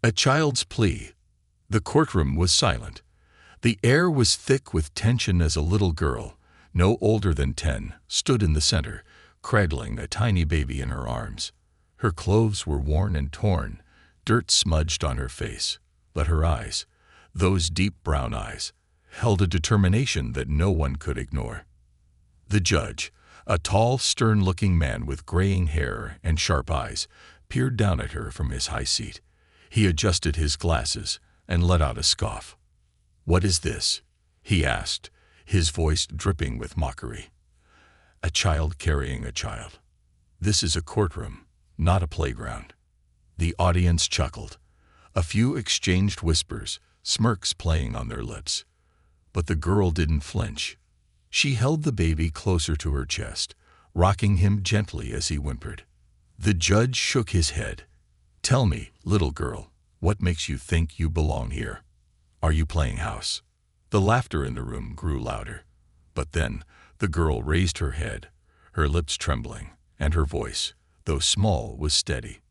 A child's plea. The courtroom was silent. The air was thick with tension as a little girl, no older than 10, stood in the center, cradling a tiny baby in her arms. Her clothes were worn and torn, dirt smudged on her face, but her eyes, those deep brown eyes, held a determination that no one could ignore. The judge, a tall, stern-looking man with graying hair and sharp eyes, peered down at her from his high seat. He adjusted his glasses and let out a scoff. "What is this?" he asked, his voice dripping with mockery. "A child carrying a child. This is a courtroom, not a playground." The audience chuckled. A few exchanged whispers, smirks playing on their lips. But the girl didn't flinch. She held the baby closer to her chest, rocking him gently as he whimpered. The judge shook his head. "Tell me, little girl, what makes you think you belong here? Are you playing house?" The laughter in the room grew louder. But then the girl raised her head, her lips trembling, and her voice, though small, was steady.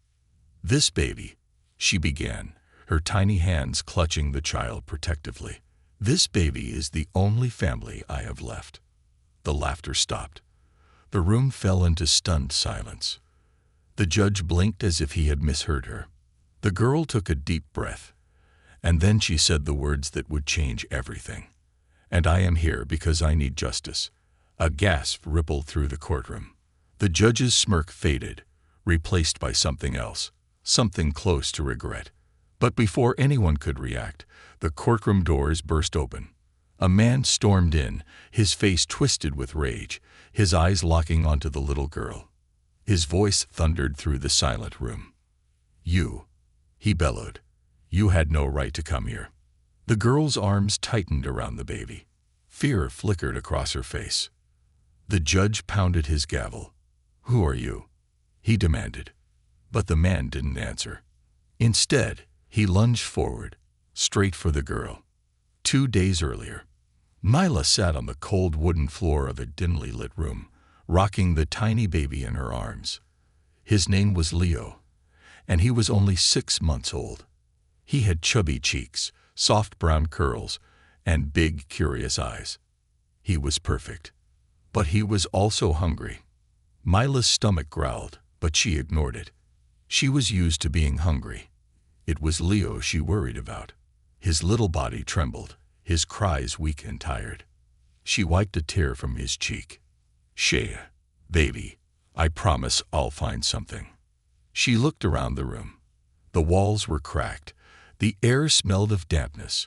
"This baby," she began, her tiny hands clutching the child protectively. "This baby is the only family I have left." The laughter stopped. The room fell into stunned silence. The judge blinked as if he had misheard her. The girl took a deep breath, and then she said the words that would change everything. "And I am here because I need justice." A gasp rippled through the courtroom. The judge's smirk faded, replaced by something else, something close to regret. But before anyone could react, the courtroom doors burst open. A man stormed in, his face twisted with rage, his eyes locking onto the little girl. His voice thundered through the silent room. "You," he bellowed, "you had no right to come here." The girl's arms tightened around the baby. Fear flickered across her face. The judge pounded his gavel. "Who are you?" he demanded. But the man didn't answer. Instead, he lunged forward, straight for the girl. 2 days earlier, Mila sat on the cold wooden floor of a dimly lit room, rocking the tiny baby in her arms. His name was Leo, and he was only 6 months old. He had chubby cheeks, soft brown curls, and big, curious eyes. He was perfect. But he was also hungry. Mila's stomach growled, but she ignored it. She was used to being hungry. It was Leo she worried about. His little body trembled, his cries weak and tired. She wiped a tear from his cheek. "Shea, baby, I promise I'll find something." She looked around the room. The walls were cracked, the air smelled of dampness,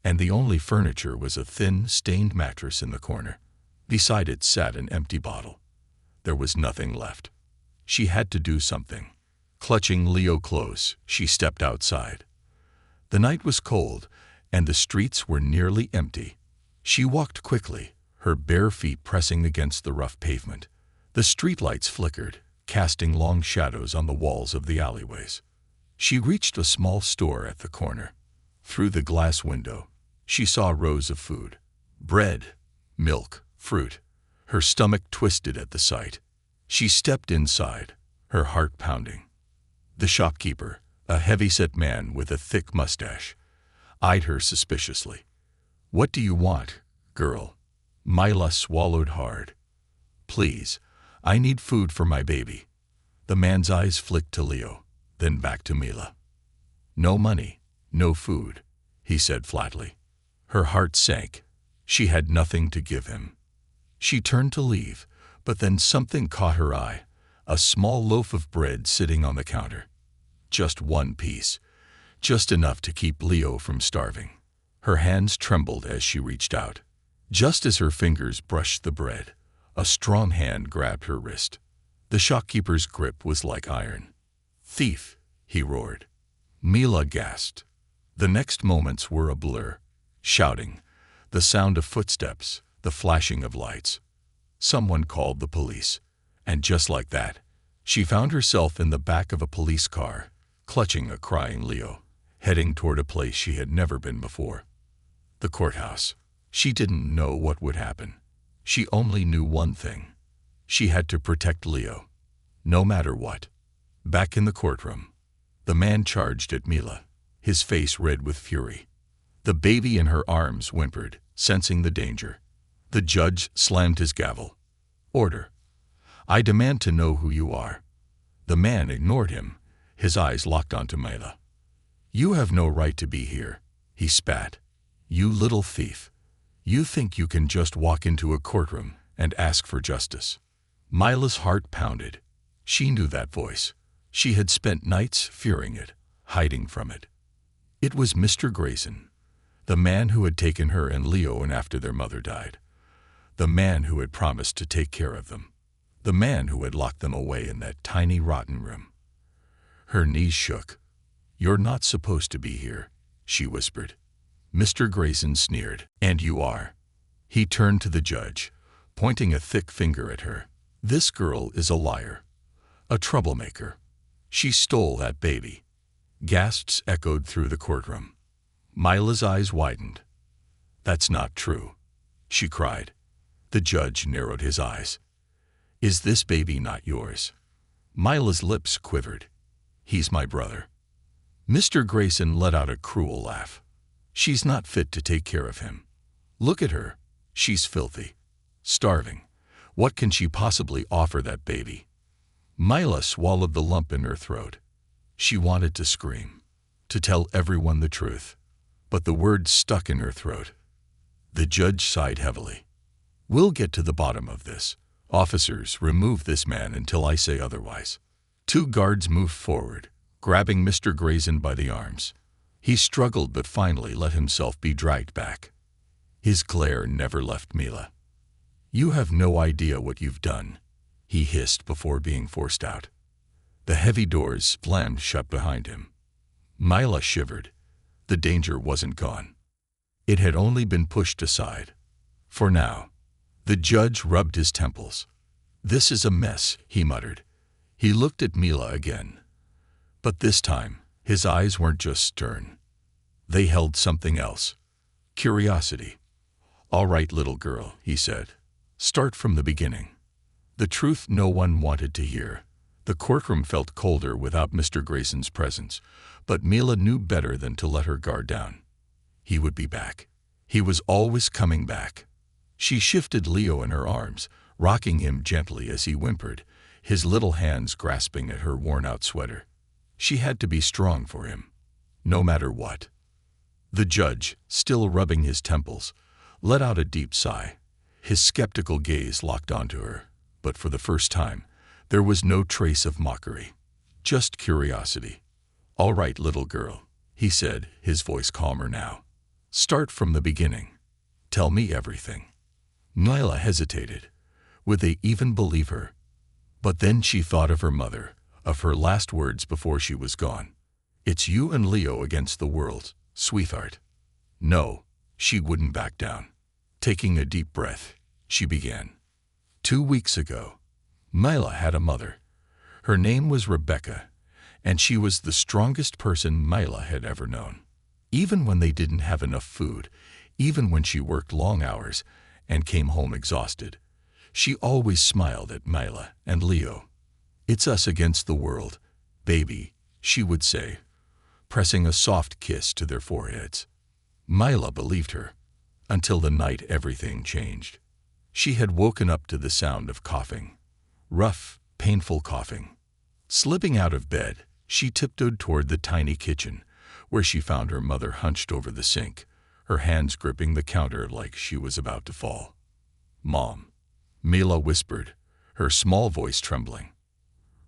and the only furniture was a thin, stained mattress in the corner. Beside it sat an empty bottle. There was nothing left. She had to do something. Clutching Leo close, she stepped outside. The night was cold, and the streets were nearly empty. She walked quickly, her bare feet pressing against the rough pavement. The streetlights flickered, casting long shadows on the walls of the alleyways. She reached a small store at the corner. Through the glass window, she saw rows of food. Bread, milk, fruit. Her stomach twisted at the sight. She stepped inside, her heart pounding. The shopkeeper, a heavy-set man with a thick mustache, eyed her suspiciously. "What do you want, girl?" Mila swallowed hard. "Please, I need food for my baby." The man's eyes flicked to Leo, then back to Mila. "No money, no food," he said flatly. Her heart sank. She had nothing to give him. She turned to leave, but then something caught her eye, a small loaf of bread sitting on the counter. Just one piece, just enough to keep Leo from starving. Her hands trembled as she reached out. Just as her fingers brushed the bread, a strong hand grabbed her wrist. The shopkeeper's grip was like iron. "Thief!" he roared. Mila gasped. The next moments were a blur. Shouting, the sound of footsteps, the flashing of lights. Someone called the police, and just like that, she found herself in the back of a police car, clutching a crying Leo, heading toward a place she had never been before. The courthouse. She didn't know what would happen. She only knew one thing. She had to protect Leo, no matter what. Back in the courtroom, the man charged at Mila. his face red with fury. The baby in her arms whimpered, sensing the danger. The judge slammed his gavel. "Order. I demand to know who you are." The man ignored him, his eyes locked onto Mila. "You have no right to be here," he spat. "You little thief. You think you can just walk into a courtroom and ask for justice." Mila's heart pounded. She knew that voice. She had spent nights fearing it, hiding from it. It was Mr. Grayson, the man who had taken her and Leo in after their mother died. The man who had promised to take care of them. The man who had locked them away in that tiny rotten room. Her knees shook. "You're not supposed to be here," she whispered. Mr. Grayson sneered. "And you are." He turned to the judge, pointing a thick finger at her. "This girl is a liar. A troublemaker. She stole that baby." Gasps echoed through the courtroom. Mila's eyes widened. "That's not true," she cried. The judge narrowed his eyes. "Is this baby not yours?" Mila's lips quivered. "He's my brother." Mr. Grayson let out a cruel laugh. "She's not fit to take care of him. Look at her. She's filthy. Starving. What can she possibly offer that baby?" Mila swallowed the lump in her throat. She wanted to scream, to tell everyone the truth, but the words stuck in her throat. The judge sighed heavily. "We'll get to the bottom of this. Officers, remove this man until I say otherwise." 2 guards moved forward, grabbing Mr. Grayson by the arms. He struggled but finally let himself be dragged back. His glare never left Mila. "You have no idea what you've done," he hissed before being forced out. The heavy doors slammed shut behind him. Mila shivered. The danger wasn't gone. It had only been pushed aside. For now. The judge rubbed his temples. "This is a mess," he muttered. He looked at Mila again. But this time, his eyes weren't just stern. They held something else. Curiosity. "All right, little girl," he said. "Start from the beginning." The truth no one wanted to hear. The courtroom felt colder without Mr. Grayson's presence, but Mila knew better than to let her guard down. He would be back. He was always coming back. She shifted Leo in her arms, rocking him gently as he whimpered, his little hands grasping at her worn-out sweater. She had to be strong for him, no matter what. The judge, still rubbing his temples, let out a deep sigh. His skeptical gaze locked onto her, but for the first time, there was no trace of mockery, just curiosity. "All right, little girl," he said, his voice calmer now. "Start from the beginning. Tell me everything." Mila hesitated. Would they even believe her? But then she thought of her mother, of her last words before she was gone. "It's you and Leo against the world, sweetheart." No, she wouldn't back down. Taking a deep breath, she began. 2 weeks ago, Mila had a mother. Her name was Rebecca, and she was the strongest person Mila had ever known. Even when they didn't have enough food, even when she worked long hours and came home exhausted, she always smiled at Mila and Leo. "It's us against the world, baby," she would say, pressing a soft kiss to their foreheads. Mila believed her, until the night everything changed. She had woken up to the sound of coughing. Rough, painful coughing. Slipping out of bed, she tiptoed toward the tiny kitchen, where she found her mother hunched over the sink, her hands gripping the counter like she was about to fall. "Mom," Mila whispered, her small voice trembling.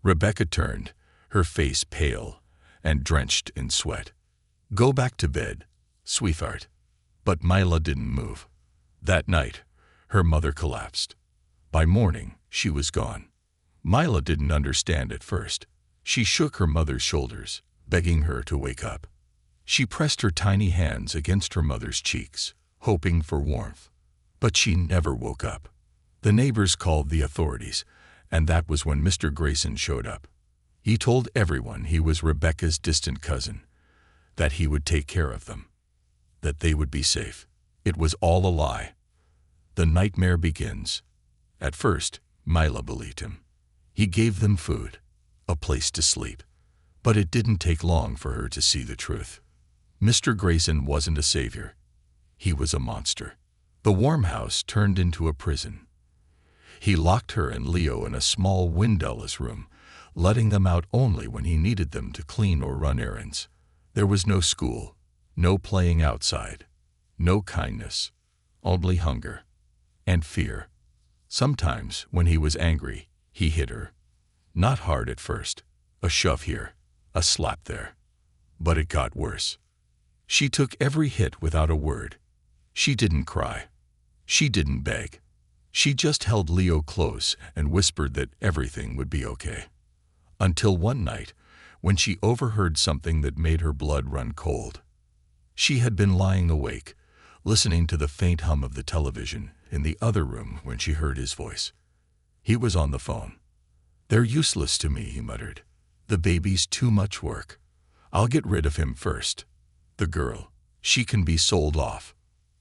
Rebecca turned, her face pale and drenched in sweat. "Go back to bed, sweetheart." But Mila didn't move. That night, her mother collapsed. By morning, she was gone. Mila didn't understand at first. She shook her mother's shoulders, begging her to wake up. She pressed her tiny hands against her mother's cheeks, hoping for warmth. But she never woke up. The neighbors called the authorities, and that was when Mr. Grayson showed up. He told everyone he was Rebecca's distant cousin, that he would take care of them, that they would be safe. It was all a lie. The nightmare begins. At first, Mila believed him. He gave them food, a place to sleep. But it didn't take long for her to see the truth. Mr. Grayson wasn't a savior. He was a monster. The warm house turned into a prison. He locked her and Leo in a small windowless room, letting them out only when he needed them to clean or run errands. There was no school, no playing outside, no kindness, only hunger and fear. Sometimes, when he was angry, he hit her. Not hard at first, a shove here, a slap there. But it got worse. She took every hit without a word. She didn't cry. She didn't beg. She just held Leo close and whispered that everything would be okay. Until one night, when she overheard something that made her blood run cold. She had been lying awake, listening to the faint hum of the television in the other room when she heard his voice. He was on the phone. "They're useless to me," he muttered. "The baby's too much work. I'll get rid of him first. The girl, she can be sold off."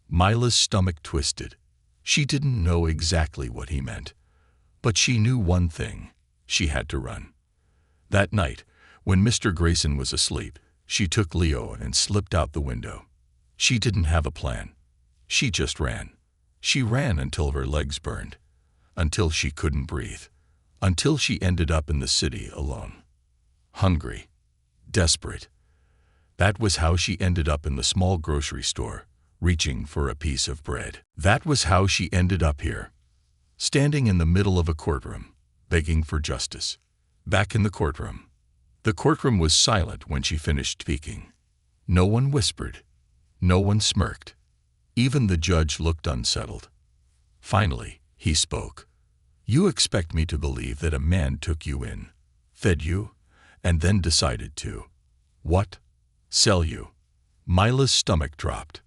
Mila's stomach twisted. She didn't know exactly what he meant, but she knew one thing: she had to run. That night, when Mr. Grayson was asleep, she took Leo and slipped out the window. She didn't have a plan. She just ran. She ran until her legs burned, until she couldn't breathe, until she ended up in the city alone. Hungry, desperate. That was how she ended up in the small grocery store, reaching for a piece of bread. That was how she ended up here, standing in the middle of a courtroom, begging for justice. Back in the courtroom. The courtroom was silent when she finished speaking. No one whispered. No one smirked. Even the judge looked unsettled. Finally, he spoke. "You expect me to believe that a man took you in, fed you, and then decided to, what? Sell you?" Mila's stomach dropped.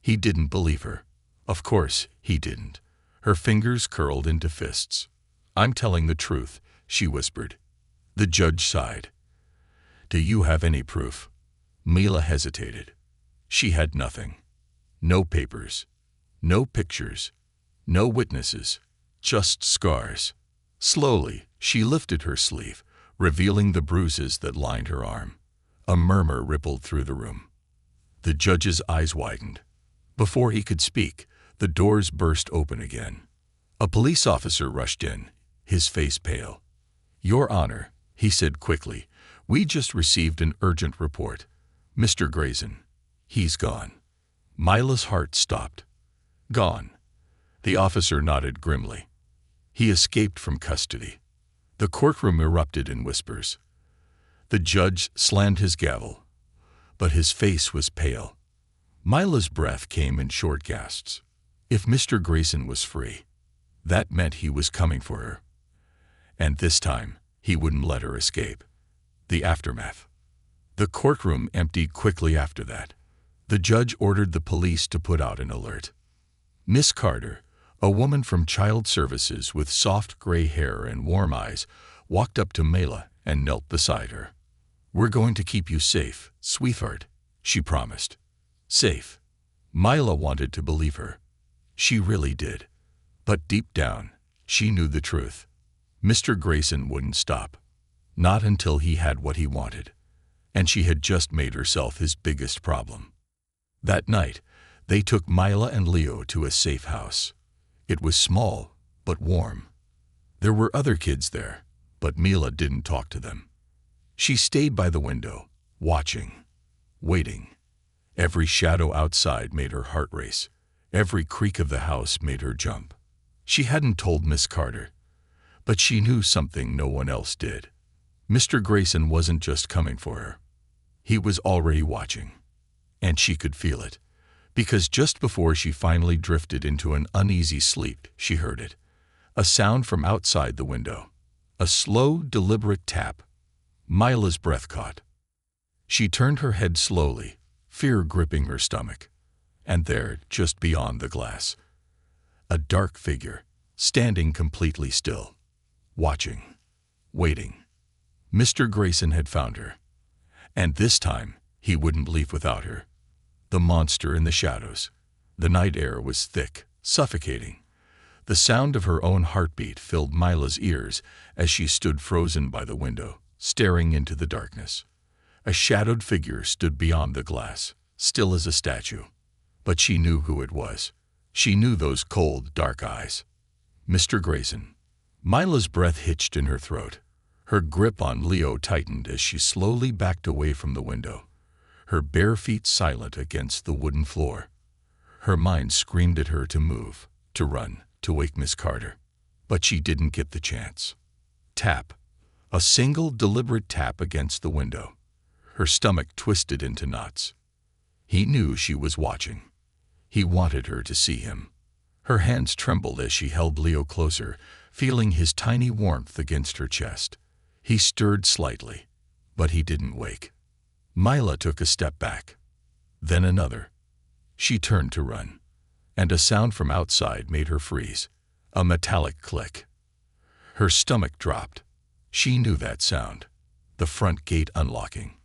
He didn't believe her. Of course, he didn't. Her fingers curled into fists. "I'm telling the truth," she whispered. The judge sighed. "Do you have any proof?" Mila hesitated. She had nothing. No papers. No pictures. No witnesses. Just scars. Slowly, she lifted her sleeve, revealing the bruises that lined her arm. A murmur rippled through the room. The judge's eyes widened. Before he could speak, the doors burst open again. A police officer rushed in, his face pale. "Your Honor," he said quickly, "we just received an urgent report. Mr. Grayson, he's gone." Mila's heart stopped. "Gone?" The officer nodded grimly. "He escaped from custody." The courtroom erupted in whispers. The judge slammed his gavel, but his face was pale. Mila's breath came in short gasps. If Mr. Grayson was free, that meant he was coming for her. And this time, he wouldn't let her escape. The aftermath. The courtroom emptied quickly after that. The judge ordered the police to put out an alert. Miss Carter, a woman from Child Services with soft gray hair and warm eyes, walked up to Mila and knelt beside her. "We're going to keep you safe, sweetheart," she promised. Safe. Mila wanted to believe her. She really did. But deep down, she knew the truth. Mr. Grayson wouldn't stop. Not until he had what he wanted. And she had just made herself his biggest problem. That night, they took Mila and Leo to a safe house. It was small, but warm. There were other kids there, but Mila didn't talk to them. She stayed by the window, watching, waiting. Every shadow outside made her heart race. Every creak of the house made her jump. She hadn't told Miss Carter, but she knew something no one else did. Mr. Grayson wasn't just coming for her. He was already watching. And she could feel it, because just before she finally drifted into an uneasy sleep, she heard it. A sound from outside the window. A slow, deliberate tap. Mila's breath caught. She turned her head slowly, fear gripping her stomach. And there, just beyond the glass, a dark figure, standing completely still, watching, waiting. Mr. Grayson had found her. And this time, he wouldn't leave without her. The monster in the shadows. The night air was thick, suffocating. The sound of her own heartbeat filled Mila's ears as she stood frozen by the window, staring into the darkness. A shadowed figure stood beyond the glass, still as a statue. But she knew who it was. She knew those cold, dark eyes. Mr. Grayson. Mila's breath hitched in her throat. Her grip on Leo tightened as she slowly backed away from the window, her bare feet silent against the wooden floor. Her mind screamed at her to move, to run, to wake Miss Carter. But she didn't get the chance. Tap. A single, deliberate tap against the window. Her stomach twisted into knots. He knew she was watching. He wanted her to see him. Her hands trembled as she held Leo closer, feeling his tiny warmth against her chest. He stirred slightly, but he didn't wake. Mila took a step back. Then another. She turned to run, and a sound from outside made her freeze. A metallic click. Her stomach dropped. She knew that sound. The front gate unlocking.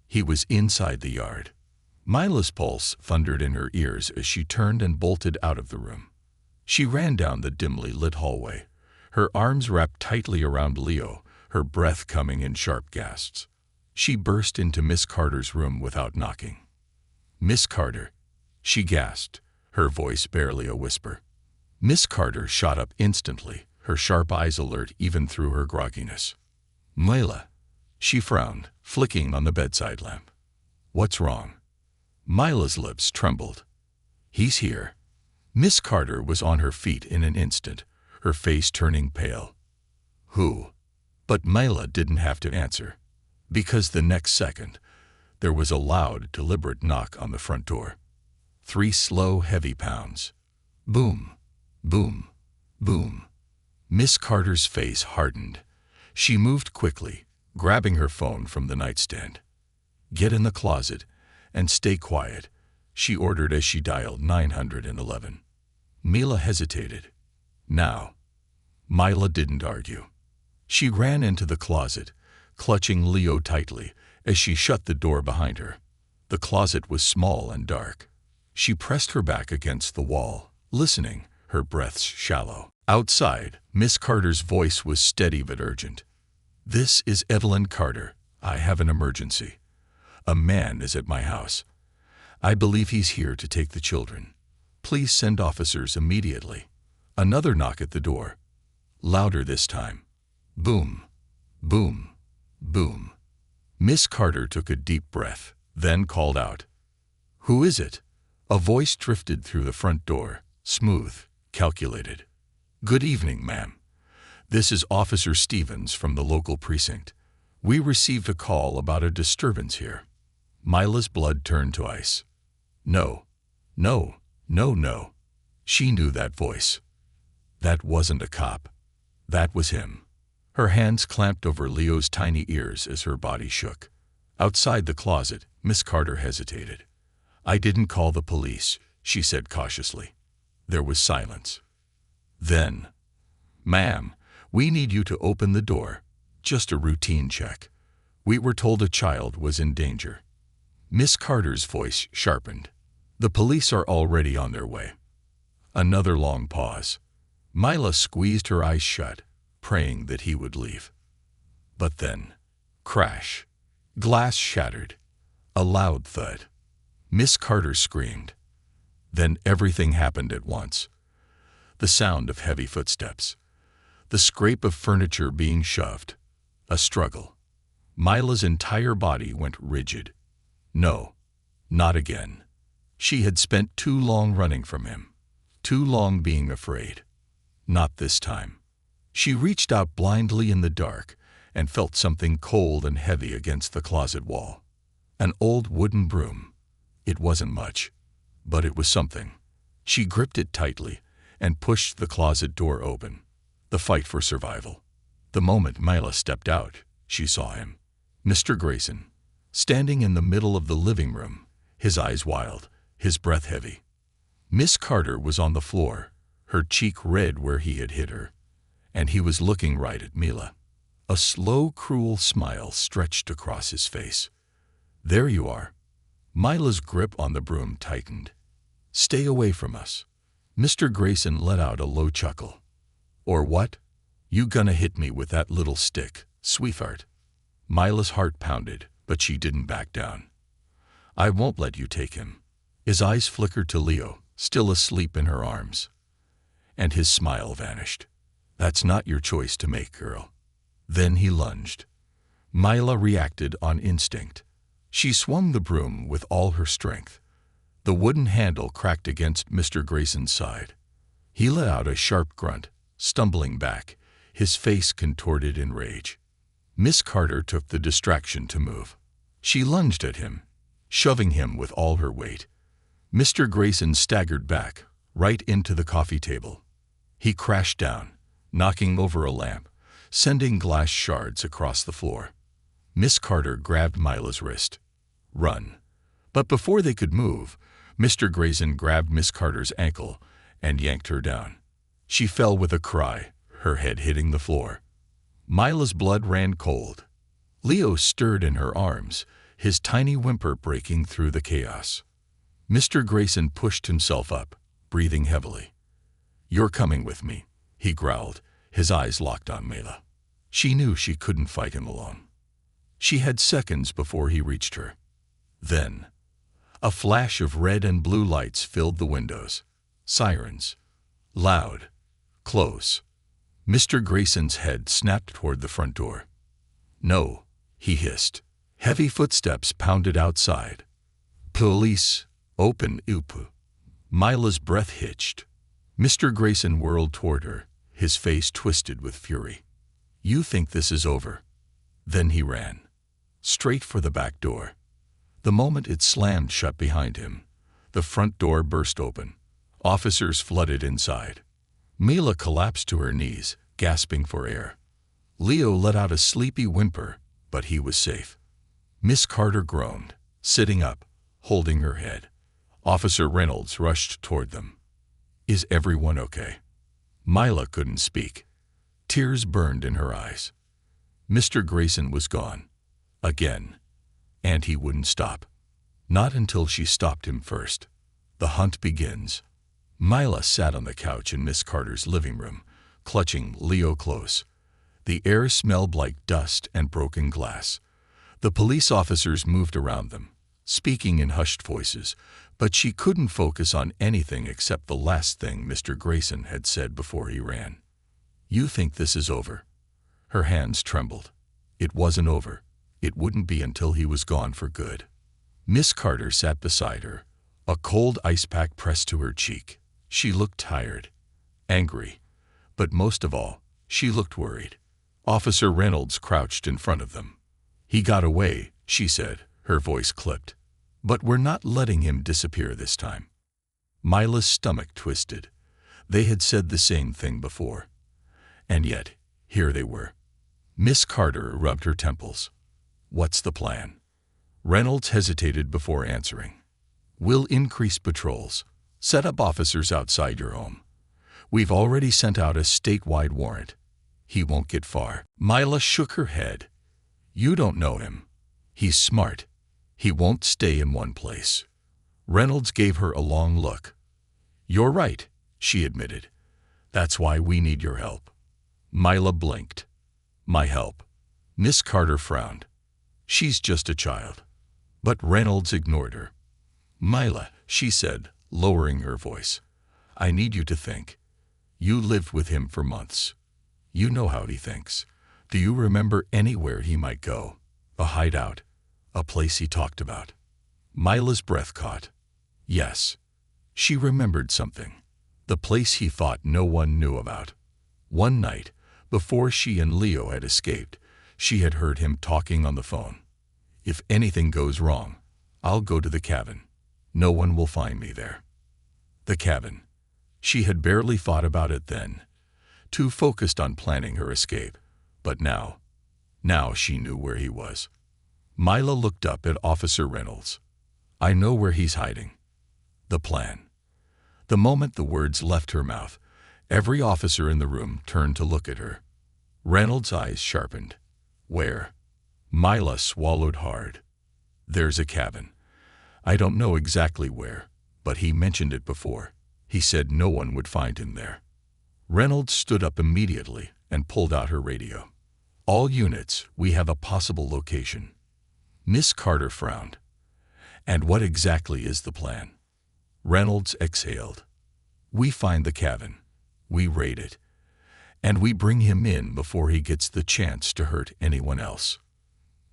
He was inside the yard. Mila's pulse thundered in her ears as she turned and bolted out of the room. She ran down the dimly lit hallway, her arms wrapped tightly around Leo, her breath coming in sharp gasps. She burst into Miss Carter's room without knocking. "Miss Carter," she gasped, her voice barely a whisper. Miss Carter shot up instantly, her sharp eyes alert even through her grogginess. "Mila," she frowned, flicking on the bedside lamp. "What's wrong?" Mila's lips trembled. "He's here." Miss Carter was on her feet in an instant, her face turning pale. "Who?" But Mila didn't have to answer, because the next second, there was a loud, deliberate knock on the front door. 3 slow, heavy pounds. Boom, boom, boom. Miss Carter's face hardened. She moved quickly, grabbing her phone from the nightstand. "Get in the closet and stay quiet," she ordered as she dialed 911. Mila hesitated. "Now." Mila didn't argue. She ran into the closet, clutching Leo tightly as she shut the door behind her. The closet was small and dark. She pressed her back against the wall, listening, her breaths shallow. Outside, Miss Carter's voice was steady but urgent. "This is Evelyn Carter. I have an emergency. A man is at my house. I believe he's here to take the children. Please send officers immediately." Another knock at the door. Louder this time. Boom, boom, boom. Miss Carter took a deep breath, then called out. "Who is it?" A voice drifted through the front door, smooth, calculated. "Good evening, ma'am. This is Officer Stevens from the local precinct. We received a call about a disturbance here." Mila's blood turned to ice. "No, no, no, no." She knew that voice. That wasn't a cop. That was him. Her hands clamped over Leo's tiny ears as her body shook. Outside the closet, Miss Carter hesitated. "I didn't call the police," she said cautiously. There was silence. Then, "Ma'am, we need you to open the door. Just a routine check. We were told a child was in danger." Miss Carter's voice sharpened. "The police are already on their way." Another long pause. Mila squeezed her eyes shut, praying that he would leave. But then, crash. Glass shattered. A loud thud. Miss Carter screamed. Then everything happened at once. The sound of heavy footsteps. The scrape of furniture being shoved. A struggle. Mila's entire body went rigid. No, not again. She had spent too long running from him. Too long being afraid. Not this time. She reached out blindly in the dark and felt something cold and heavy against the closet wall. An old wooden broom. It wasn't much, but it was something. She gripped it tightly and pushed the closet door open. The fight for survival. The moment Mila stepped out, she saw him. Mr. Grayson, standing in the middle of the living room, his eyes wild, his breath heavy. Miss Carter was on the floor, her cheek red where he had hit her, and he was looking right at Mila. A slow, cruel smile stretched across his face. "There you are." Mila's grip on the broom tightened. "Stay away from us." Mr. Grayson let out a low chuckle. "Or what? You gonna hit me with that little stick, sweetheart?" Mila's heart pounded, but she didn't back down. I won't let you take him. His eyes flickered to Leo, still asleep in her arms. And his smile vanished. That's not your choice to make, girl. Then he lunged. Mila reacted on instinct. She swung the broom with all her strength. The wooden handle cracked against Mr. Grayson's side. He let out a sharp grunt, stumbling back, his face contorted in rage. Miss Carter took the distraction to move. She lunged at him, shoving him with all her weight. Mr. Grayson staggered back, right into the coffee table. He crashed down, knocking over a lamp, sending glass shards across the floor. Miss Carter grabbed Mila's wrist. Run. But before they could move, Mr. Grayson grabbed Miss Carter's ankle and yanked her down. She fell with a cry, her head hitting the floor. Mila's blood ran cold. Leo stirred in her arms, his tiny whimper breaking through the chaos. Mr. Grayson pushed himself up, breathing heavily. You're coming with me, he growled, his eyes locked on Mila. She knew she couldn't fight him alone. She had seconds before he reached her. Then, a flash of red and blue lights filled the windows. Sirens. Loud. Close. Mr. Grayson's head snapped toward the front door. No, he hissed. Heavy footsteps pounded outside. Police. Open, Upu. Mila's breath hitched. Mr. Grayson whirled toward her, his face twisted with fury. You think this is over? Then he ran. Straight for the back door. The moment it slammed shut behind him, the front door burst open. Officers flooded inside. Mila collapsed to her knees, gasping for air. Leo let out a sleepy whimper, but he was safe. Miss Carter groaned, sitting up, holding her head. Officer Reynolds rushed toward them. Is everyone okay? Mila couldn't speak. Tears burned in her eyes. Mr. Grayson was gone. Again. And he wouldn't stop. Not until she stopped him first. The hunt begins. Mila sat on the couch in Miss Carter's living room, clutching Leo close. The air smelled like dust and broken glass. The police officers moved around them, speaking in hushed voices, but she couldn't focus on anything except the last thing Mr. Grayson had said before he ran. You think this is over? Her hands trembled. It wasn't over. It wouldn't be until he was gone for good. Miss Carter sat beside her, a cold ice pack pressed to her cheek. She looked tired, angry, but most of all, she looked worried. Officer Reynolds crouched in front of them. He got away, she said, her voice clipped. But we're not letting him disappear this time. Mila's stomach twisted. They had said the same thing before. And yet, here they were. Miss Carter rubbed her temples. What's the plan? Reynolds hesitated before answering. We'll increase patrols. Set up officers outside your home. We've already sent out a statewide warrant. He won't get far. Mila shook her head. You don't know him. He's smart. He won't stay in one place. Reynolds gave her a long look. You're right, she admitted. That's why we need your help. Mila blinked. My help. Miss Carter frowned. She's just a child. But Reynolds ignored her. Mila, she said, lowering her voice. I need you to think. You lived with him for months. You know how he thinks. Do you remember anywhere he might go? A hideout? A place he talked about? Mila's breath caught. Yes. She remembered something. The place he thought no one knew about. One night, before she and Leo had escaped, she had heard him talking on the phone. If anything goes wrong, I'll go to the cabin. No one will find me there. The cabin. She had barely thought about it then, too focused on planning her escape. But now she knew where he was. Mila looked up at Officer Reynolds. I know where he's hiding. The plan. The moment the words left her mouth, every officer in the room turned to look at her. Reynolds' eyes sharpened. Where? Mila swallowed hard. There's a cabin. I don't know exactly where, but he mentioned it before. He said no one would find him there. Reynolds stood up immediately and pulled out her radio. All units, we have a possible location. Miss Carter frowned. And what exactly is the plan? Reynolds exhaled. We find the cabin. We raid it. And we bring him in before he gets the chance to hurt anyone else.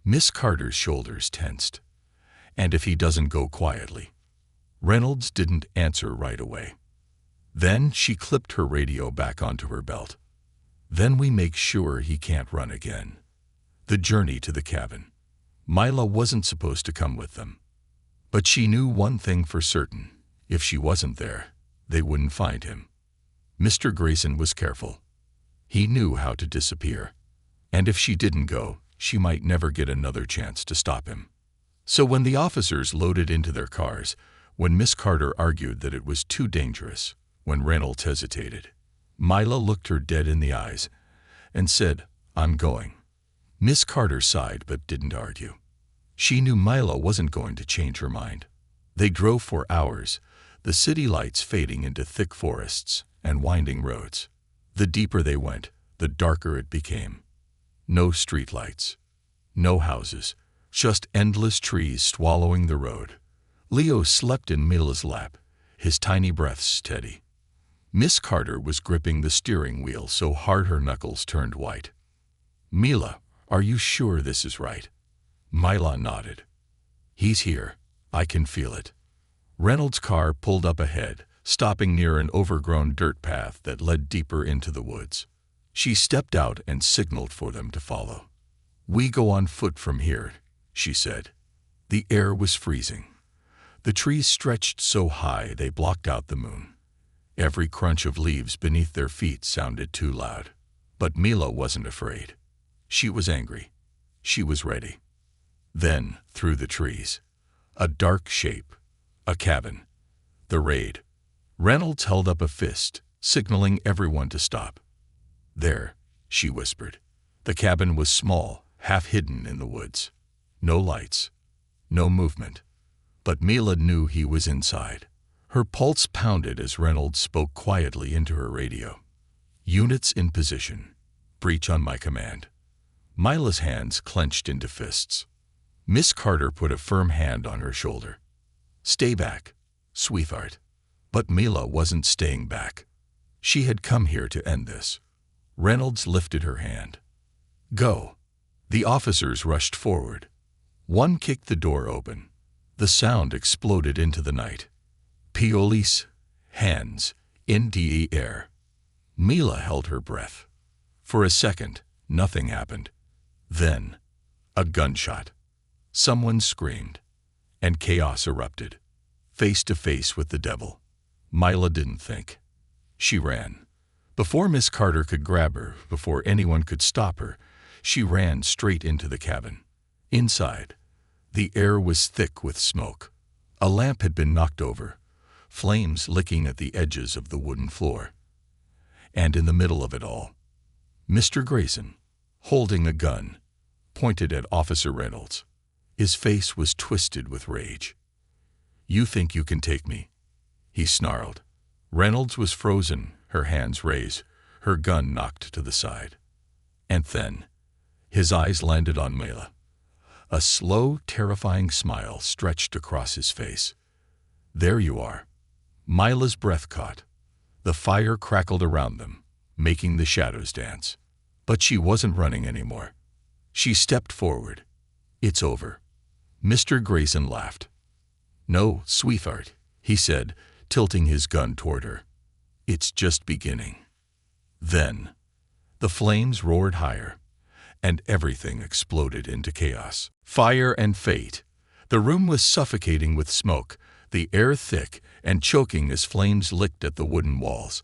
Miss Carter's shoulders tensed. And if he doesn't go quietly? Reynolds didn't answer right away. Then she clipped her radio back onto her belt. Then we make sure he can't run again. The journey to the cabin. Mila wasn't supposed to come with them. But she knew one thing for certain. If she wasn't there, they wouldn't find him. Mr. Grayson was careful. He knew how to disappear. And if she didn't go, she might never get another chance to stop him. So when the officers loaded into their cars, when Miss Carter argued that it was too dangerous, when Reynolds hesitated, Mila looked her dead in the eyes and said, "I'm going." Miss Carter sighed but didn't argue. She knew Mila wasn't going to change her mind. They drove for hours, the city lights fading into thick forests and winding roads. The deeper they went, the darker it became. No streetlights, no houses, just endless trees swallowing the road. Leo slept in Mila's lap, his tiny breaths steady. Miss Carter was gripping the steering wheel so hard her knuckles turned white. "Mila, are you sure this is right?" Mila nodded. "He's here. I can feel it." Reynolds' car pulled up ahead, stopping near an overgrown dirt path that led deeper into the woods. She stepped out and signaled for them to follow. "We go on foot from here," she said. The air was freezing. The trees stretched so high they blocked out the moon. Every crunch of leaves beneath their feet sounded too loud. But Mila wasn't afraid. She was angry. She was ready. Then, through the trees, a dark shape, a cabin, the raid. Reynolds held up a fist, signaling everyone to stop. "There," she whispered. The cabin was small, half hidden in the woods. No lights, no movement. But Mila knew he was inside. Her pulse pounded as Reynolds spoke quietly into her radio. "Units in position. Breach on my command." Mila's hands clenched into fists. Miss Carter put a firm hand on her shoulder. "Stay back, sweetheart." But Mila wasn't staying back. She had come here to end this. Reynolds lifted her hand. "Go." The officers rushed forward. One kicked the door open. The sound exploded into the night. Police, hands, in the air. Mila held her breath. For a second, nothing happened. Then, a gunshot. Someone screamed, and chaos erupted. Face to face with the devil. Mila didn't think. She ran. Before Miss Carter could grab her, before anyone could stop her, she ran straight into the cabin. Inside, the air was thick with smoke. A lamp had been knocked over, flames licking at the edges of the wooden floor. And in the middle of it all, Mr. Grayson, holding a gun, pointed at Officer Reynolds. His face was twisted with rage. "You think you can take me?" he snarled. Reynolds was frozen, her hands raised, her gun knocked to the side. And then, his eyes landed on Mila. A slow, terrifying smile stretched across his face. "There you are." Mila's breath caught. The fire crackled around them, making the shadows dance. But she wasn't running anymore. She stepped forward. "It's over." Mr. Grayson laughed. "No, sweetheart," he said, tilting his gun toward her. "It's just beginning." Then, the flames roared higher, and everything exploded into chaos. Fire and fate. The room was suffocating with smoke, the air thick and choking as flames licked at the wooden walls.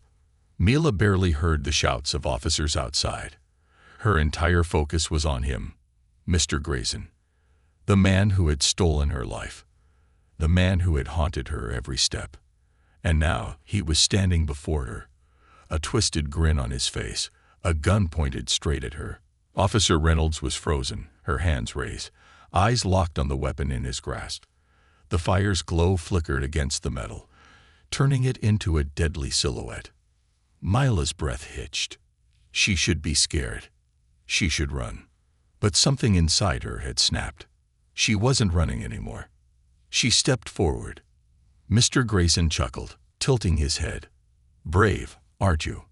Mila barely heard the shouts of officers outside. Her entire focus was on him, Mr. Grayson, the man who had stolen her life, the man who had haunted her every step. And now he was standing before her, a twisted grin on his face, a gun pointed straight at her. Officer Reynolds was frozen, her hands raised, eyes locked on the weapon in his grasp. The fire's glow flickered against the metal, turning it into a deadly silhouette. Mila's breath hitched. She should be scared. She should run. But something inside her had snapped. She wasn't running anymore. She stepped forward. Mr. Grayson chuckled, tilting his head. "Brave, aren't you?"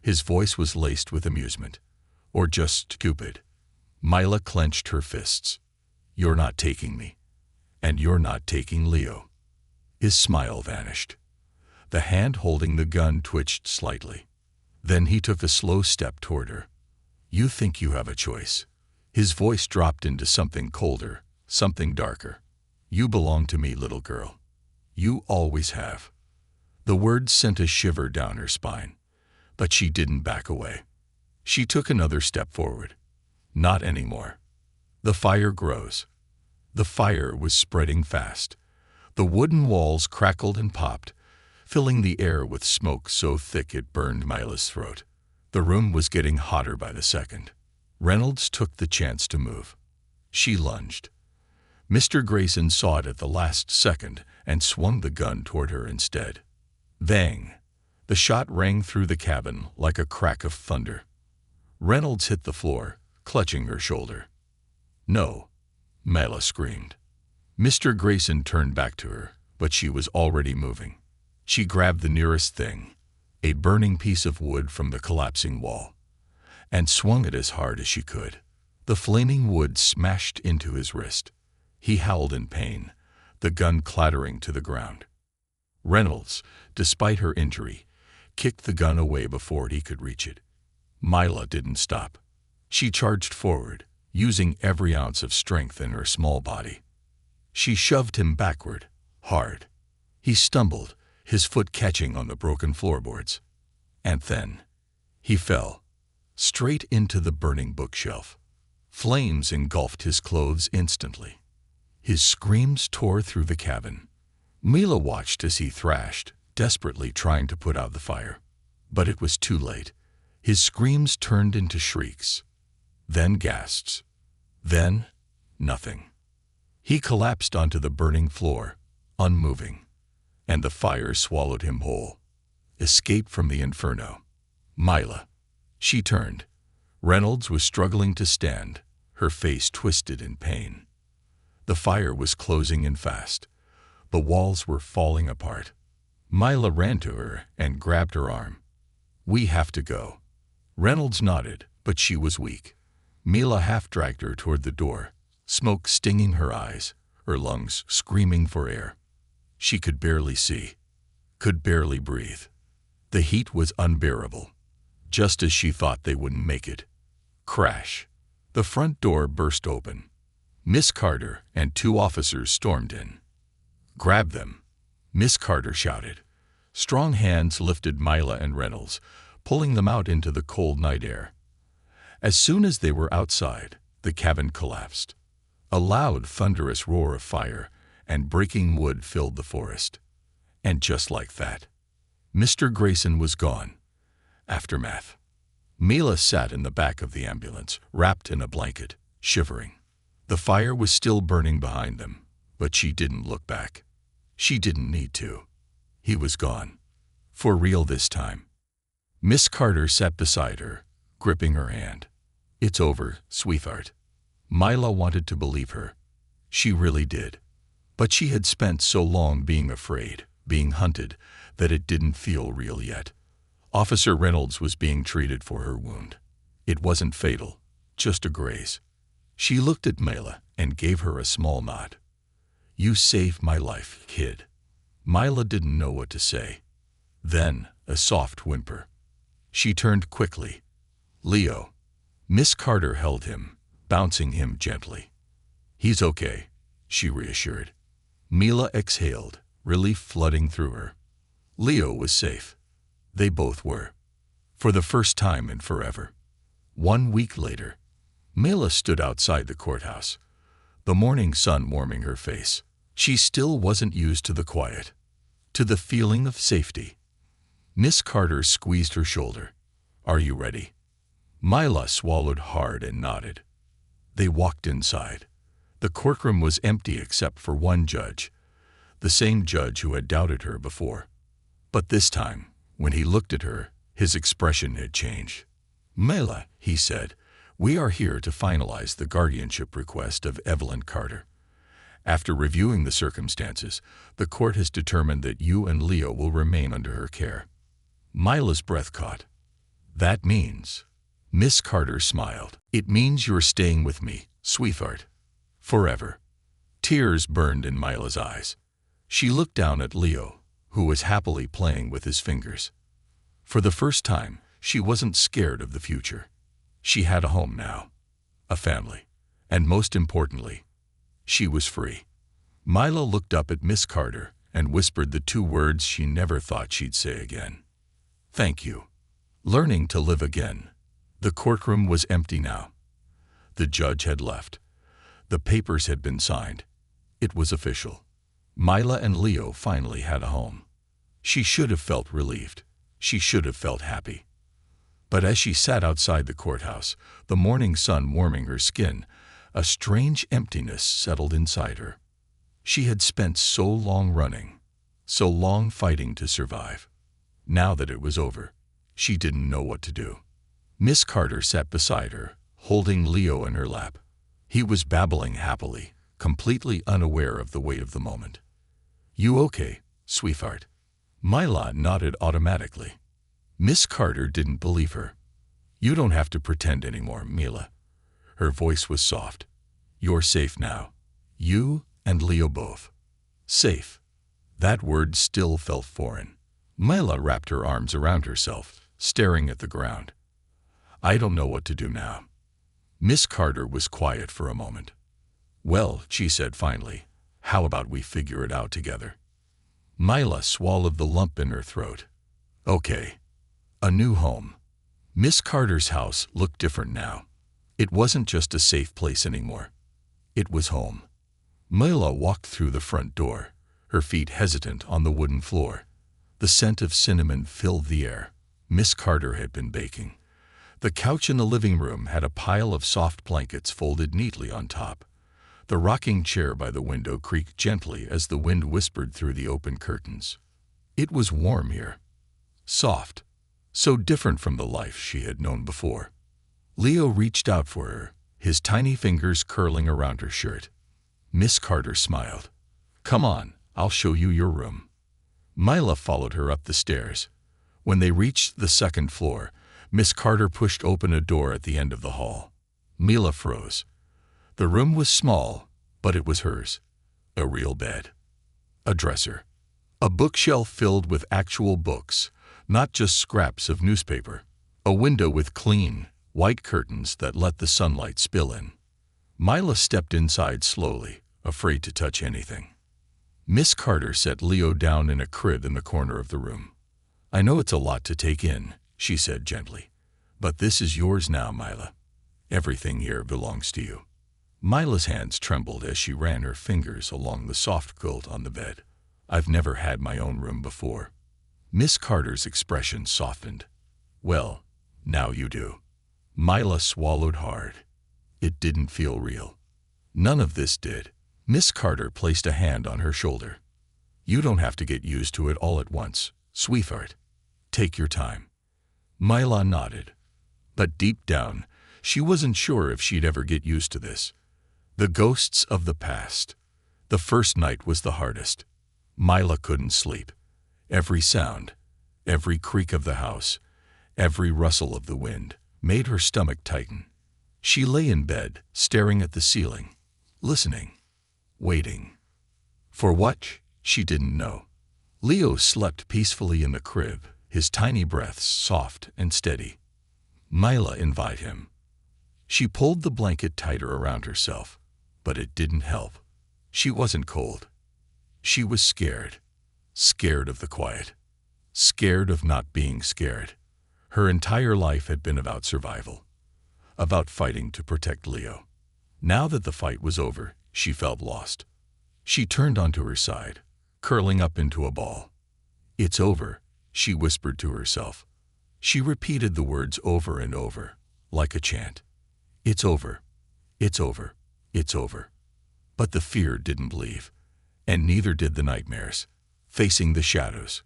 His voice was laced with amusement. "Or just stupid?" Mila clenched her fists. "You're not taking me. And you're not taking Leo." His smile vanished. The hand holding the gun twitched slightly. Then he took a slow step toward her. "You think you have a choice." His voice dropped into something colder, something darker. "You belong to me, little girl. You always have." The words sent a shiver down her spine, but she didn't back away. She took another step forward. "Not anymore." The fire grows. The fire was spreading fast. The wooden walls crackled and popped, filling the air with smoke so thick it burned Mila's throat. The room was getting hotter by the second. Reynolds took the chance to move. She lunged. Mr. Grayson saw it at the last second and swung the gun toward her instead. Bang! The shot rang through the cabin like a crack of thunder. Reynolds hit the floor, clutching her shoulder. "No!" Mila screamed. Mr. Grayson turned back to her, but she was already moving. She grabbed the nearest thing, a burning piece of wood from the collapsing wall, and swung it as hard as she could. The flaming wood smashed into his wrist. He howled in pain, the gun clattering to the ground. Reynolds, despite her injury, kicked the gun away before he could reach it. Mila didn't stop. She charged forward, using every ounce of strength in her small body. She shoved him backward, hard. He stumbled, his foot catching on the broken floorboards. And then he fell, straight into the burning bookshelf. Flames engulfed his clothes instantly. His screams tore through the cabin. Mila watched as he thrashed, desperately trying to put out the fire. But it was too late. His screams turned into shrieks, then gasps, then nothing. He collapsed onto the burning floor, unmoving, and the fire swallowed him whole. Escape from the inferno. Mila. She turned. Reynolds was struggling to stand, her face twisted in pain. The fire was closing in fast. The walls were falling apart. Mila ran to her and grabbed her arm. "We have to go." Reynolds nodded, but she was weak. Mila half-dragged her toward the door, smoke stinging her eyes, her lungs screaming for air. She could barely see, could barely breathe. The heat was unbearable. Just as she thought they wouldn't make it. Crash! The front door burst open. Miss Carter and 2 officers stormed in. "Grab them!" Miss Carter shouted. Strong hands lifted Mila and Reynolds, pulling them out into the cold night air. As soon as they were outside, the cabin collapsed. A loud, thunderous roar of fire and breaking wood filled the forest. And just like that, Mr. Grayson was gone. Aftermath. Mila sat in the back of the ambulance, wrapped in a blanket, shivering. The fire was still burning behind them, but she didn't look back. She didn't need to. He was gone. For real this time. Miss Carter sat beside her, gripping her hand. "It's over, sweetheart." Mila wanted to believe her. She really did. But she had spent so long being afraid, being hunted, that it didn't feel real yet. Officer Reynolds was being treated for her wound. It wasn't fatal, just a graze. She looked at Mila and gave her a small nod. "You saved my life, kid." Mila didn't know what to say. Then, a soft whimper. She turned quickly. "Leo." Miss Carter held him, bouncing him gently. "He's okay," she reassured. Mila exhaled, relief flooding through her. Leo was safe. They both were. For the first time in forever. 1 week later, Mila stood outside the courthouse, the morning sun warming her face. She still wasn't used to the quiet, to the feeling of safety. Miss Carter squeezed her shoulder. "Are you ready?" Mila swallowed hard and nodded. They walked inside. The courtroom was empty except for one judge, the same judge who had doubted her before. But this time, when he looked at her, his expression had changed. "Mila," he said, "we are here to finalize the guardianship request of Evelyn Carter. After reviewing the circumstances, the court has determined that you and Leo will remain under her care. Mila's breath caught. That means... Miss Carter smiled. It means you're staying with me, sweetheart. Forever. Tears burned in Mila's eyes. She looked down at Leo, who was happily playing with his fingers. For the first time, she wasn't scared of the future. She had a home now. A family. And most importantly, she was free. Mila looked up at Miss Carter and whispered the two words she never thought she'd say again. Thank you. Learning to live again. The courtroom was empty now. The judge had left. The papers had been signed. It was official. Mila and Leo finally had a home. She should have felt relieved. She should have felt happy. But as she sat outside the courthouse, the morning sun warming her skin, a strange emptiness settled inside her. She had spent so long running, so long fighting to survive. Now that it was over, she didn't know what to do. Miss Carter sat beside her, holding Leo in her lap. He was babbling happily, completely unaware of the weight of the moment. You okay, sweetheart? Mila nodded automatically. Miss Carter didn't believe her. You don't have to pretend anymore, Mila. Her voice was soft. You're safe now. You and Leo both. Safe. That word still felt foreign. Mila wrapped her arms around herself, staring at the ground. I don't know what to do now. Miss Carter was quiet for a moment. Well, she said finally, how about we figure it out together? Mila swallowed the lump in her throat. Okay. A new home. Miss Carter's house looked different now. It wasn't just a safe place anymore. It was home. Mila walked through the front door, her feet hesitant on the wooden floor. The scent of cinnamon filled the air. Miss Carter had been baking. The couch in the living room had a pile of soft blankets folded neatly on top. The rocking chair by the window creaked gently as the wind whispered through the open curtains. It was warm here. Soft. So different from the life she had known before. Leo reached out for her, his tiny fingers curling around her shirt. Miss Carter smiled. Come on, I'll show you your room. Mila followed her up the stairs. When they reached the second floor, Miss Carter pushed open a door at the end of the hall. Mila froze. The room was small, but it was hers. A real bed. A dresser. A bookshelf filled with actual books, not just scraps of newspaper. A window with clean, white curtains that let the sunlight spill in. Mila stepped inside slowly, afraid to touch anything. Miss Carter set Leo down in a crib in the corner of the room. I know it's a lot to take in, she said gently, but this is yours now, Mila. Everything here belongs to you. Mila's hands trembled as she ran her fingers along the soft quilt on the bed. I've never had my own room before. Miss Carter's expression softened. Well, now you do. Mila swallowed hard. It didn't feel real. None of this did. Miss Carter placed a hand on her shoulder. You don't have to get used to it all at once, sweetheart. Take your time. Mila nodded. But deep down, she wasn't sure if she'd ever get used to this. The ghosts of the past. The first night was the hardest. Mila couldn't sleep. Every sound, every creak of the house, every rustle of the wind made her stomach tighten. She lay in bed, staring at the ceiling, listening, waiting. For what? She didn't know. Leo slept peacefully in the crib, his tiny breaths soft and steady. Mila invited him. She pulled the blanket tighter around herself, but it didn't help. She wasn't cold. She was scared. Scared of the quiet. Scared of not being scared. Her entire life had been about survival. About fighting to protect Leo. Now that the fight was over, she felt lost. She turned onto her side, curling up into a ball. It's over, she whispered to herself. She repeated the words over and over, like a chant. It's over. It's over. It's over. But the fear didn't leave, and neither did the nightmares, facing the shadows.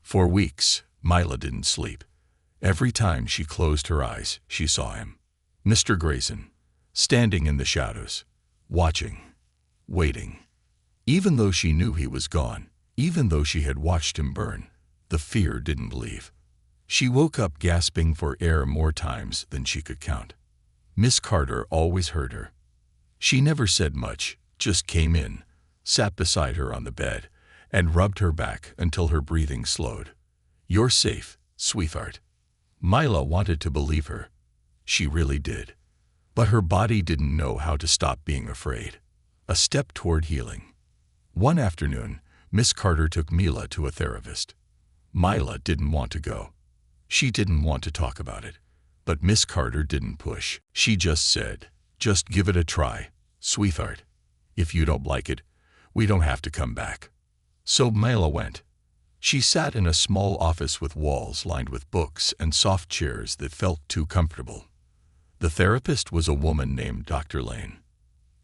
For weeks, Mila didn't sleep. Every time she closed her eyes, she saw him. Mr. Grayson, standing in the shadows, watching. waiting. Even though she knew he was gone, even though she had watched him burn, the fear didn't leave. She woke up gasping for air more times than she could count. Miss Carter always heard her. She never said much, just came in, sat beside her on the bed, and rubbed her back until her breathing slowed. "You're safe, sweetheart." Mila wanted to believe her. She really did. But her body didn't know how to stop being afraid. A step toward healing. One afternoon, Miss Carter took Mila to a therapist. Mila didn't want to go. She didn't want to talk about it. But Miss Carter didn't push. She just said, "Just give it a try, sweetheart. If you don't like it, we don't have to come back." So Mila went. She sat in a small office with walls lined with books and soft chairs that felt too comfortable. The therapist was a woman named Dr. Lane.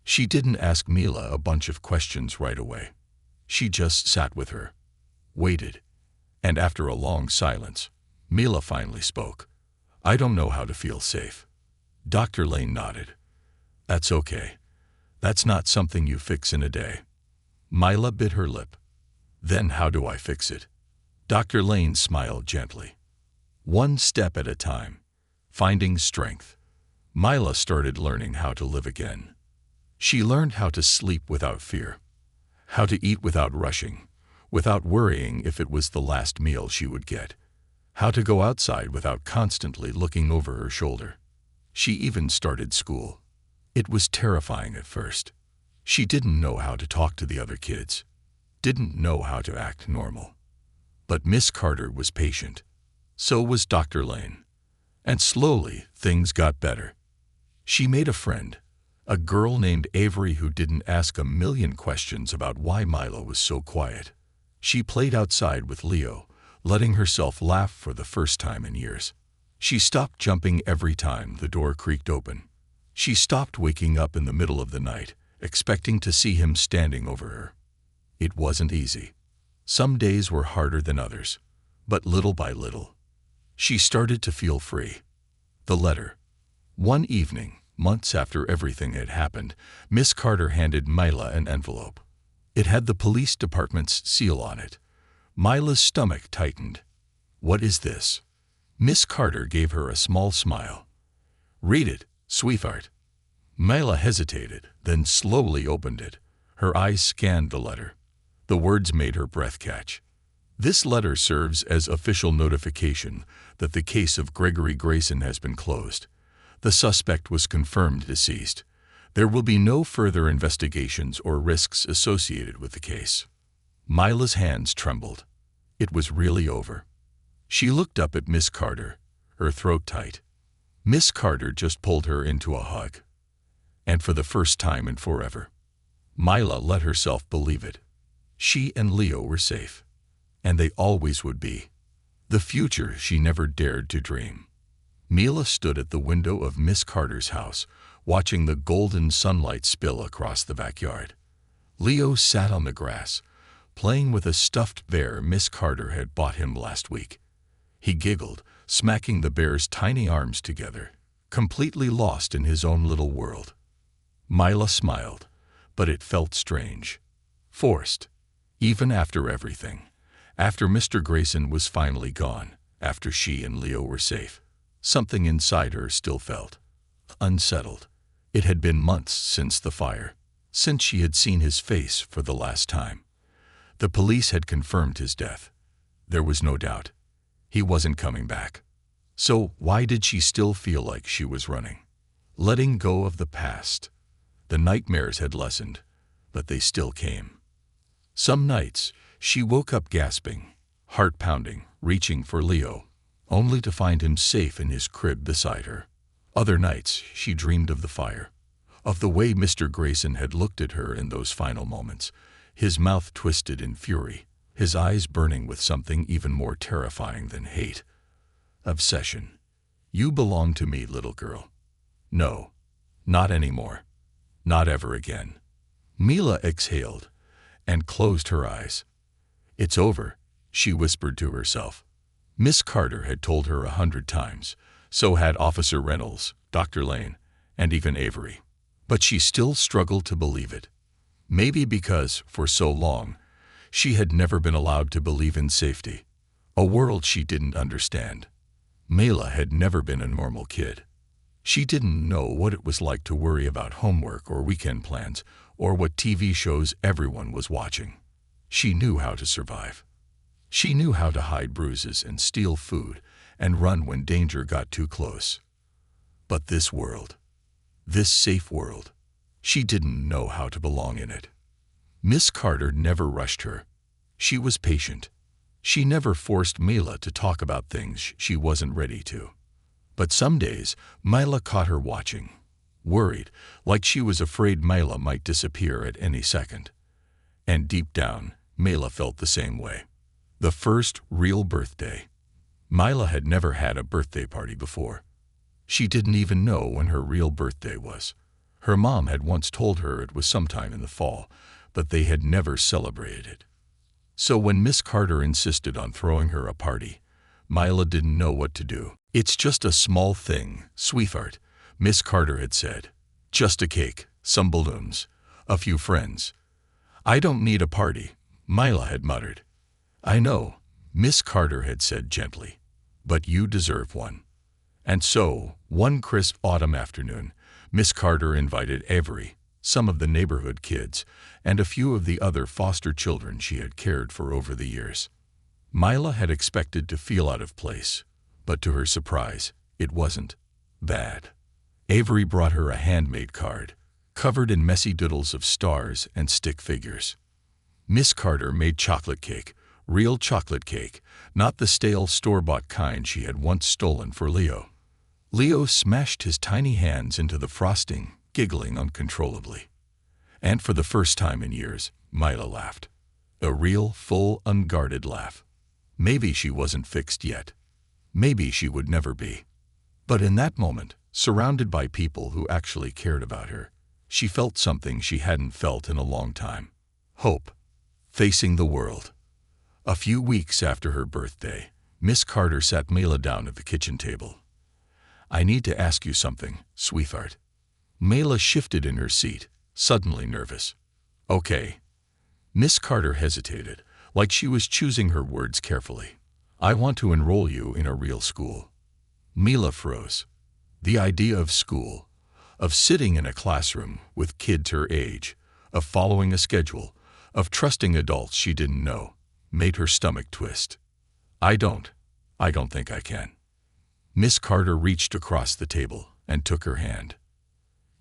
She didn't ask Mila a bunch of questions right away. She just sat with her, waited, and after a long silence, Mila finally spoke. "I don't know how to feel safe." Dr. Lane nodded. "That's okay. That's not something you fix in a day." Mila bit her lip. "Then how do I fix it?" Dr. Lane smiled gently. "One step at a time, finding strength." Mila started learning how to live again. She learned how to sleep without fear, how to eat without rushing, without worrying if it was the last meal she would get, how to go outside without constantly looking over her shoulder. She even started school. It was terrifying at first. She didn't know how to talk to the other kids, didn't know how to act normal. But Miss Carter was patient. So was Dr. Lane. And slowly, things got better. She made a friend, a girl named Avery who didn't ask a million questions about why Mila was so quiet. She played outside with Leo, letting herself laugh for the first time in years. She stopped jumping every time the door creaked open. She stopped waking up in the middle of the night, expecting to see him standing over her. It wasn't easy. Some days were harder than others, but little by little, she started to feel free. The letter. One evening, months after everything had happened, Miss Carter handed Mila an envelope. It had the police department's seal on it. Mila's stomach tightened. "What is this?" Miss Carter gave her a small smile. "Read it, sweetheart." Mila hesitated, then slowly opened it. Her eyes scanned the letter. The words made her breath catch. "This letter serves as official notification that the case of Gregory Grayson has been closed. The suspect was confirmed deceased. There will be no further investigations or risks associated with the case." Mila's hands trembled. It was really over. She looked up at Miss Carter, her throat tight. Miss Carter just pulled her into a hug. And for the first time in forever, Mila let herself believe it. She and Leo were safe. And they always would be. The future she never dared to dream. Mila stood at the window of Miss Carter's house, watching the golden sunlight spill across the backyard. Leo sat on the grass, playing with a stuffed bear Miss Carter had bought him last week. He giggled, smacking the bear's tiny arms together, completely lost in his own little world. Mila smiled, but it felt strange. Forced. Even after everything. After Mr. Grayson was finally gone, after she and Leo were safe, something inside her still felt unsettled. It had been months since the fire, since she had seen his face for the last time. The police had confirmed his death. There was no doubt. He wasn't coming back. So why did she still feel like she was running? Letting go of the past. The nightmares had lessened, but they still came. Some nights, she woke up gasping, heart pounding, reaching for Leo, only to find him safe in his crib beside her. Other nights, she dreamed of the fire, of the way Mr. Grayson had looked at her in those final moments, his mouth twisted in fury, his eyes burning with something even more terrifying than hate. Obsession. "You belong to me, little girl." No, not anymore. Not ever again. Mila exhaled and closed her eyes. "It's over," she whispered to herself. Miss Carter had told her 100 times. So had Officer Reynolds, Dr. Lane, and even Avery. But she still struggled to believe it. Maybe because, for so long, she had never been allowed to believe in safety, a world she didn't understand. Mela had never been a normal kid. She didn't know what it was like to worry about homework or weekend plans or what TV shows everyone was watching. She knew how to survive. She knew how to hide bruises and steal food and run when danger got too close. But this world, this safe world, she didn't know how to belong in it. Miss Carter never rushed her. She was patient. She never forced Mela to talk about things she wasn't ready to. But some days, Mela caught her watching, worried, like she was afraid Mela might disappear at any second. And deep down, Mela felt the same way. The first real birthday. Mela had never had a birthday party before. She didn't even know when her real birthday was. Her mom had once told her it was sometime in the fall, but they had never celebrated it. So when Miss Carter insisted on throwing her a party, Mela didn't know what to do. "It's just a small thing, sweetheart," Miss Carter had said. "Just a cake, some balloons, a few friends." "I don't need a party," Mela had muttered. "I know," Miss Carter had said gently, "but you deserve one." And so, one crisp autumn afternoon, Miss Carter invited Avery, some of the neighborhood kids, and a few of the other foster children she had cared for over the years. Mela had expected to feel out of place, but to her surprise, it wasn't bad. Avery brought her a handmade card, covered in messy doodles of stars and stick figures. Miss Carter made chocolate cake, real chocolate cake, not the stale store-bought kind she had once stolen for Leo. Leo smashed his tiny hands into the frosting, giggling uncontrollably. And for the first time in years, Mela laughed. A real, full, unguarded laugh. Maybe she wasn't fixed yet. Maybe she would never be. But in that moment, surrounded by people who actually cared about her, she felt something she hadn't felt in a long time. Hope. Facing the world. A few weeks after her birthday, Miss Carter sat Mela down at the kitchen table. "I need to ask you something, sweetheart." Mela shifted in her seat, suddenly nervous. "Okay." Miss Carter hesitated, like she was choosing her words carefully. "I want to enroll you in a real school." Mela froze. The idea of school, of sitting in a classroom with kids her age, of following a schedule, of trusting adults she didn't know, made her stomach twist. I don't think I can." Miss Carter reached across the table and took her hand.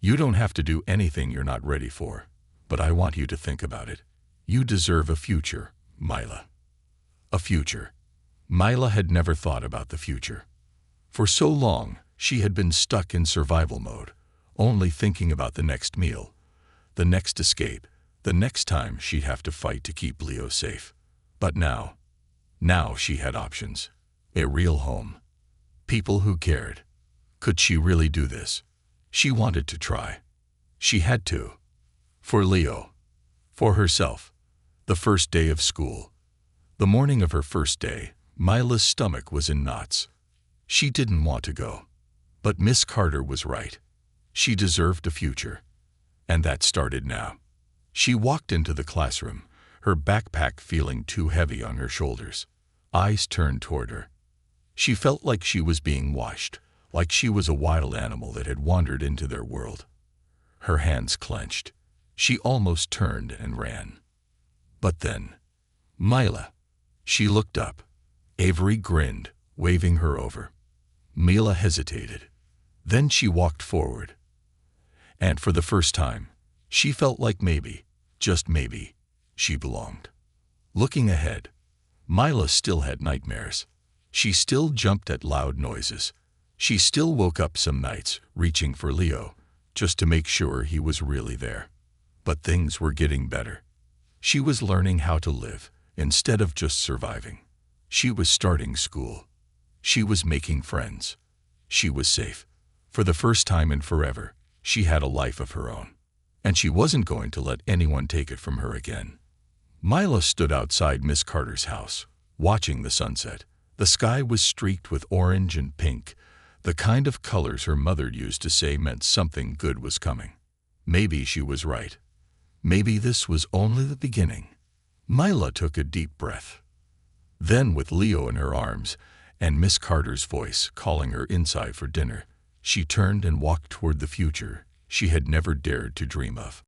"You don't have to do anything you're not ready for, but I want you to think about it. You deserve a future, Mela." A future. Mela had never thought about the future. For so long, she had been stuck in survival mode, only thinking about the next meal, the next escape, the next time she'd have to fight to keep Leo safe. But now she had options. A real home. People who cared. Could she really do this? She wanted to try. She had to. For Leo. For herself. The first day of school. The morning of her first day, Mila's stomach was in knots. She didn't want to go. But Miss Carter was right. She deserved a future. And that started now. She walked into the classroom, her backpack feeling too heavy on her shoulders. Eyes turned toward her. She felt like she was being watched, like she was a wild animal that had wandered into their world. Her hands clenched. She almost turned and ran. But then, Mela. She looked up. Avery grinned, waving her over. Mela hesitated. Then she walked forward. And for the first time, she felt like maybe, just maybe, she belonged. Looking ahead, Mela still had nightmares. She still jumped at loud noises. She still woke up some nights, reaching for Leo, just to make sure he was really there. But things were getting better. She was learning how to live, instead of just surviving. She was starting school. She was making friends. She was safe. For the first time in forever, she had a life of her own. And she wasn't going to let anyone take it from her again. Mila stood outside Miss Carter's house, watching the sunset. The sky was streaked with orange and pink, the kind of colors her mother used to say meant something good was coming. Maybe she was right. Maybe this was only the beginning. Mila took a deep breath. Then, with Leo in her arms and Miss Carter's voice calling her inside for dinner, she turned and walked toward the future she had never dared to dream of.